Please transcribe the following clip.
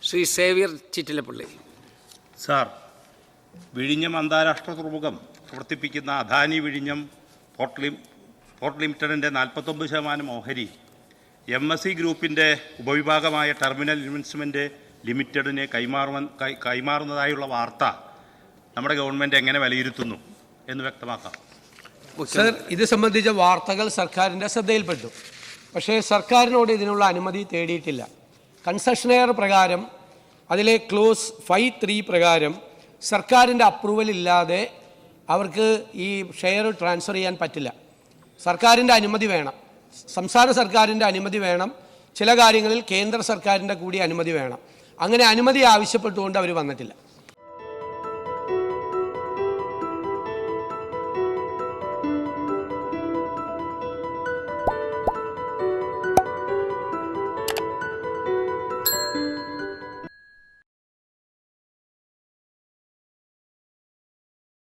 Shri Xavier Chittilappilly. Sir, വിഴിഞ്ഞം അന്താരാഷ്ട്ര തുറമുഖം പ്രവർത്തിപ്പിക്കുന്ന അദാനി വിഴിഞ്ഞം പോർട്ട് ലിമിറ്റഡിൻ്റെ 49% ഓഹരി MSE ഗ്രൂപ്പിൻ്റെ ഉപവിഭാഗമായ ടെർമിനൽ ഇൻവെസ്റ്റ്മെൻറ്റ് ലിമിറ്റഡിനെ കൈമാറുന്നതായുള്ള വാർത്ത നമ്മുടെ ഗവൺമെൻറ് എങ്ങനെ വിലയിരുത്തുന്നു എന്ന് വ്യക്തമാക്കാം. സർ, ഇത് സംബന്ധിച്ച വാർത്തകൾ സർക്കാരിൻ്റെ ശ്രദ്ധയിൽപ്പെട്ടു. പക്ഷേ സർക്കാരിനോട് ഇതിനുള്ള അനുമതി തേടിയിട്ടില്ല. കൺസെഷനെയർ പ്രകാരം അതിലെ ക്ലോസ് 5(3) പ്രകാരം സർക്കാരിൻ്റെ അപ്രൂവൽ ഇല്ലാതെ അവർക്ക് ഈ ഷെയർ ട്രാൻസ്ഫർ ചെയ്യാൻ പറ്റില്ല. സർക്കാരിൻ്റെ അനുമതി വേണം, സംസ്ഥാന സർക്കാരിൻ്റെ അനുമതി വേണം, ചില കാര്യങ്ങളിൽ കേന്ദ്ര സർക്കാരിൻ്റെ കൂടി അനുമതി വേണം. അങ്ങനെ അനുമതി ആവശ്യപ്പെട്ടുകൊണ്ട് അവർ വന്നിട്ടില്ല.